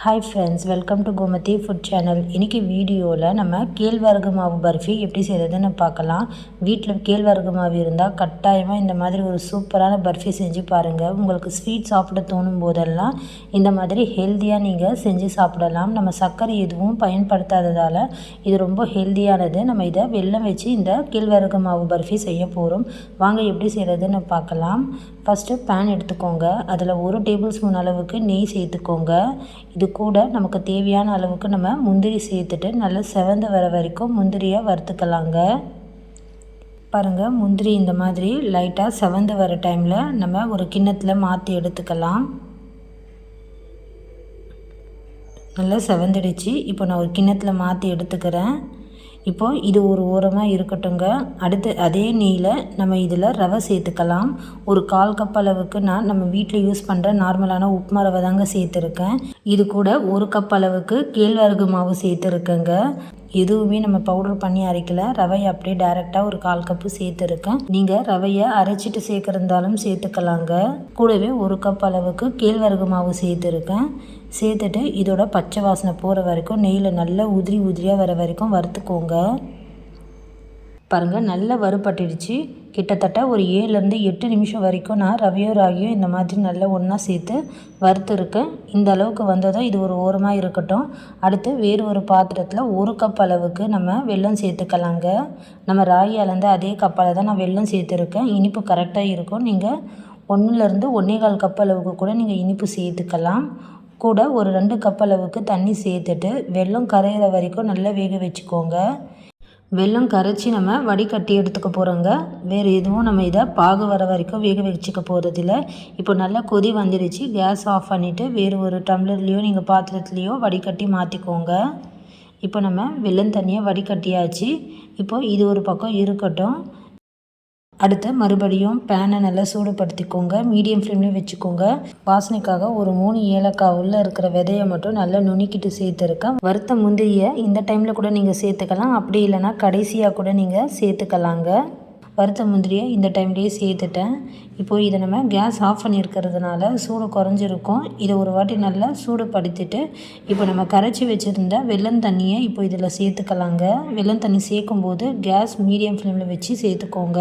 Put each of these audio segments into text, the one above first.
Hi friends, welcome to Gomathi food channel. இன்றைக்கி வீடியோவில் நம்ம கேழ்வரகு மாவு பர்ஃபி எப்படி செய்கிறதுன்னு பார்க்கலாம். வீட்டில் கேழ்வரகு மாவு இருந்தால் கட்டாயமாக இந்த மாதிரி ஒரு சூப்பரான பர்ஃபி செஞ்சு பாருங்கள். உங்களுக்கு ஸ்வீட் சாப்பிட தோணும் போதெல்லாம் இந்த மாதிரி ஹெல்த்தியாக நீங்கள் செஞ்சு சாப்பிடலாம். நம்ம சர்க்கரை எதுவும் பயன்படுத்தாததால் இது ரொம்ப ஹெல்த்தியானது. நம்ம இதை வெல்லம் வச்சு இந்த கேழ்வரகு மாவு பர்ஃபி செய்ய போகிறோம். வாங்க எப்படி செய்கிறதுன்னு பார்க்கலாம். ஃபஸ்ட்டு பேன் எடுத்துக்கோங்க. அதில் 1 டேபிள் ஸ்பூன் அளவுக்கு நெய் சேர்த்துக்கோங்க. இது கூட நமக்கு தேவையான அளவுக்கு நம்ம முந்திரி சேர்த்துட்டு நல்லா செவந்து வர வரைக்கும் முந்திரியை வறுத்துக்கலாங்க. பாருங்கள், முந்திரி இந்த மாதிரி லைட்டாக செவந்து வர டைமில் நம்ம ஒரு கிண்ணத்தில் மாற்றி எடுத்துக்கலாம். நல்லா செவந்துடுச்சு. இப்போ நான் ஒரு கிண்ணத்தில் மாற்றி எடுத்துக்கிறேன். இப்போது இது ஒரு ஓரமாக இருக்கட்டுங்க. அடுத்து அதே நெய்யில் நம்ம இதில் ரவை சேர்த்துக்கலாம். ஒரு 1/4 கப் அளவுக்கு நான் நம்ம வீட்டில் யூஸ் பண்ணுற நார்மலான உப்புமா ரவை தாங்க சேர்த்துருக்கேன். இது கூட 1 கப் அளவுக்கு கேழ்வரகு மாவு சேர்த்துருக்கேங்க. எதுவுமே நம்ம பவுடர் பண்ணி அரைக்கல. ரவையை அப்படியே டைரெக்டாக ஒரு 1/4 கப்பு சேர்த்துருக்கேன். நீங்கள் ரவையை அரைச்சிட்டு சேர்க்குறதாலும் சேர்த்துக்கலாங்க. கூடவே 1 கப் அளவுக்கு கேழ்வரகு மாவு சேர்த்துருக்கேன். சேர்த்துட்டு இதோட பச்சை வாசனை போகிற வரைக்கும் நெய்யில் நல்லா உதிரியாக வர வரைக்கும் வறுத்துக்கோங்க. பாருங்கள், நல்லா வறுபட்டுடுச்சு. கிட்டத்தட்ட ஒரு 7லேருந்து 8 நிமிஷம் வரைக்கும் நான் ரவையோ ராகியோ இந்த மாதிரி நல்லா ஒன்றா சேர்த்து வறுத்துருக்கேன். இந்த அளவுக்கு வந்ததும் இது ஒரு ஓரமாக இருக்கட்டும். அடுத்து வேறு ஒரு பாத்திரத்தில் 1 கப் அளவுக்கு நம்ம வெல்லம் சேர்த்துக்கலாங்க. நம்ம ராகி அளந்த அதே கப்பால் தான் நான் வெல்லம் சேர்த்துருக்கேன். இனிப்பு கரெக்டாக இருக்கும். நீங்கள் 1லேருந்து 1.25 கப் அளவுக்கு கூட நீங்கள் இனிப்பு சேர்த்துக்கலாம். கூட ஒரு 2 கப் அளவுக்கு தண்ணி சேர்த்துட்டு வெல்லம் கரையிற வரைக்கும் நல்லா வேக வச்சுக்கோங்க. வெல்லம் கரைச்சி நம்ம வடிகட்டி எடுத்துக்க போகிறோங்க. வேறு எதுவும் நம்ம இதை பாகு வர வரைக்கும் வேக வச்சுக்க போகிறதில்ல. இப்போ நல்லா கொதி வந்துடுச்சு. கேஸ் ஆஃப் பண்ணிவிட்டு வேறு ஒரு டம்ளர்லேயோ நீங்கள் பாத்திரத்துலேயோ வடிகட்டி மாற்றிக்கோங்க. இப்போ நம்ம வெல்லம் தண்ணியை வடிகட்டியாச்சு. இப்போது இது ஒரு பக்கம் இருக்கட்டும். அடுத்து மறுபடியும் பேனை நல்லா சூடுபடுத்திக்கோங்க. மீடியம் ஃப்ளேம்லேயும் வச்சுக்கோங்க. வாசனைக்காக ஒரு 3 ஏலக்காய் உள்ளே இருக்கிற விதையை மட்டும் நல்லா நுணுக்கிட்டு சேர்த்துருக்கேன். வறுத்த முந்திரியை இந்த டைமில் கூட நீங்கள் சேர்த்துக்கலாம். அப்படி இல்லைனா கடைசியாக கூட நீங்கள் சேர்த்துக்கலாங்க. வறுத்த முந்திரியை இந்த டைம்லேயே சேர்த்துட்டேன். இப்போது இதை நம்ம கேஸ் ஆஃப் பண்ணியிருக்கிறதுனால சூடு குறைஞ்சிருக்கும். இதை ஒரு வாட்டி நல்லா சூடுபடுத்திட்டு இப்போ நம்ம கரைச்சி வச்சுருந்த வெல்லம் தண்ணியை இப்போ இதில் சேர்த்துக்கலாங்க. வெல்லம் தண்ணி சேர்க்கும்போது கேஸ் மீடியம் ஃப்ளேமில் வச்சு சேர்த்துக்கோங்க.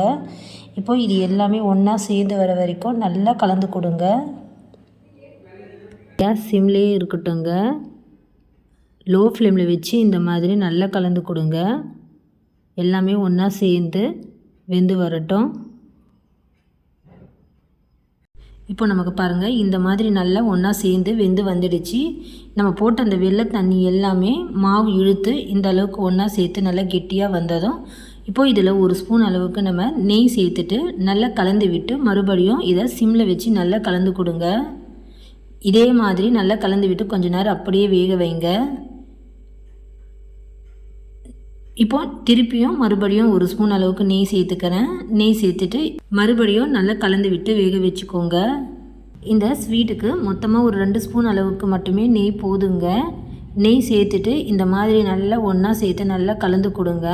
இப்போது இது எல்லாமே ஒன்றா சேர்ந்து வர வரைக்கும் நல்லா கலந்து கொடுங்க. கேஸ் சிம்லேயே இருக்கட்டுங்க. லோ ஃப்ளேமில் வச்சு இந்த மாதிரி நல்லா கலந்து கொடுங்க. எல்லாமே ஒன்றா சேர்ந்து வெந்து வரட்டும். இப்போ நமக்கு பாருங்கள், இந்த மாதிரி நல்லா ஒன்றா சேர்ந்து வெந்து வந்துடுச்சு. நம்ம போட்ட அந்த வெள்ளை தண்ணி எல்லாமே மாவு இழுத்து இந்த அளவுக்கு ஒன்றா சேர்த்து நல்லா கெட்டியாக வந்ததும் இப்போது இதில் 1 ஸ்பூன் அளவுக்கு நம்ம நெய் சேர்த்துட்டு நல்லா கலந்து விட்டு மறுபடியும் இதை சிம்மில் வச்சு நல்லா கலந்து கொடுங்க. இதே மாதிரி நல்லா கலந்து விட்டு கொஞ்ச நேரம் அப்படியே வேக வைங்க. இப்போ திருப்பியும் மறுபடியும் 1 ஸ்பூன் அளவுக்கு நெய் சேர்த்துக்கிறேன். நெய் சேர்த்துட்டு மறுபடியும் நல்லா கலந்து விட்டு வேக வச்சுக்கோங்க. இந்த ஸ்வீட்டுக்கு மொத்தமாக ஒரு 2 ஸ்பூன் அளவுக்கு மட்டுமே நெய் போதுங்க. நெய் சேர்த்துட்டு இந்த மாதிரி நல்லா ஒன்றா சேர்த்து நல்லா கலந்து கொடுங்க.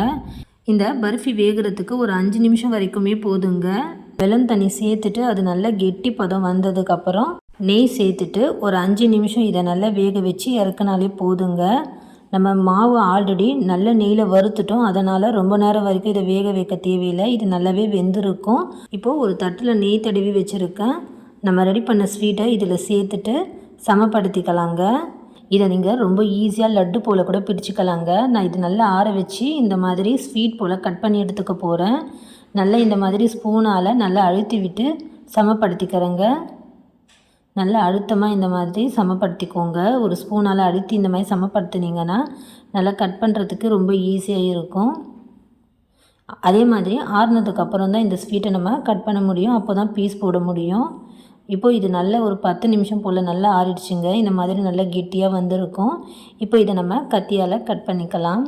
இந்த பர்ஃபி வேகிறதுக்கு ஒரு 5 நிமிஷம் வரைக்குமே போதுங்க. வெல்லம் தண்ணி சேர்த்துட்டு அது நல்லா கெட்டி பதம் வந்ததுக்கப்புறம் நெய் சேர்த்துட்டு ஒரு 5 நிமிஷம் இதை நல்லா வேக வச்சு இறக்குனாலே போதுங்க. நம்ம மாவு ஆல்ரெடி நல்ல நெய்யில் வறுத்துட்டோம். அதனால் ரொம்ப நேரம் வரைக்கும் இதை வேக வைக்க தேவையில்லை. இது நல்லாவே வெந்திருக்கும். இப்போது ஒரு தட்டில் நெய் தடவி வச்சுருக்கேன். நம்ம ரெடி பண்ண ஸ்வீட்டை இதில் சேர்த்துட்டு சமப்படுத்திக்கலாங்க. இதை நீங்கள் ரொம்ப ஈஸியாக லட்டு போல் கூட பிடிச்சிக்கலாங்க. நான் இது நல்லா ஆற வச்சு இந்த மாதிரி ஸ்வீட் போல் கட் பண்ணி எடுத்துக்க போகிறேன். நல்லா இந்த மாதிரி ஸ்பூனால் நல்லா அழுத்தி விட்டு சமப்படுத்திக்கிறேங்க. நல்லா அழுத்தமாக இந்த மாதிரி சமப்படுத்திக்கோங்க. ஒரு ஸ்பூனால் அழுத்தி இந்த மாதிரி சமப்படுத்தினீங்கன்னா நல்லா கட் பண்ணுறதுக்கு ரொம்ப ஈஸியாக இருக்கும். அதே மாதிரி ஆறுனதுக்கப்புறம் தான் இந்த ஸ்வீட்டை நம்ம கட் பண்ண முடியும். அப்போ தான் பீஸ் போட முடியும். இப்போது இது நல்ல ஒரு 10 நிமிஷம் போல் நல்லா ஆறிடுச்சுங்க. இந்த மாதிரி நல்லா கெட்டியாக வந்திருக்கும். இப்போ இதை நம்ம கத்தியால் கட் பண்ணிக்கலாம்.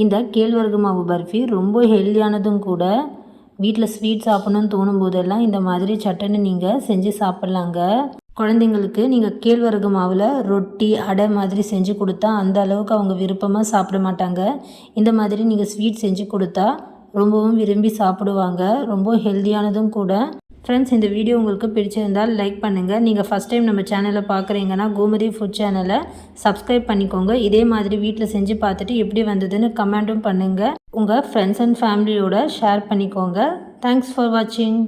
இந்த கேழ்வரகு மாவு பர்ஃபி ரொம்ப ஹெல்தியானதும் கூட. வீட்டில் ஸ்வீட் சாப்பிட்ணுன்னு தோணும் போதெல்லாம் இந்த மாதிரி சட்டனி நீங்கள் செஞ்சு சாப்பிட்லாங்க. குழந்தைங்களுக்கு நீங்கள் கேழ்வரகு மாவில் ரொட்டி அடை மாதிரி செஞ்சு கொடுத்தா அந்த அளவுக்கு அவங்க விருப்பமாக சாப்பிட மாட்டாங்க. இந்த மாதிரி நீங்கள் ஸ்வீட் செஞ்சு கொடுத்தா ரொம்பவும் விரும்பி சாப்பிடுவாங்க. ரொம்ப ஹெல்தியானதும் கூட. ஃப்ரெண்ட்ஸ், இந்த வீடியோ உங்களுக்கு பிடிச்சிருந்தால் லைக் பண்ணுங்கள். நீங்கள் ஃபஸ்ட் டைம் நம்ம சேனலை பார்க்குறீங்கன்னா கோமதி ஃபுட் சேனலை சப்ஸ்கிரைப் பண்ணிக்கோங்க. இதே மாதிரி வீட்டில் செஞ்சு பார்த்துட்டு எப்படி வந்ததுன்னு கமெண்ட்டும் பண்ணுங்கள். உங்கள் ஃப்ரெண்ட்ஸ் அண்ட் ஃபேமிலியோட ஷேர் பண்ணிக்கோங்க. தேங்க்ஸ் ஃபார் வாட்சிங்.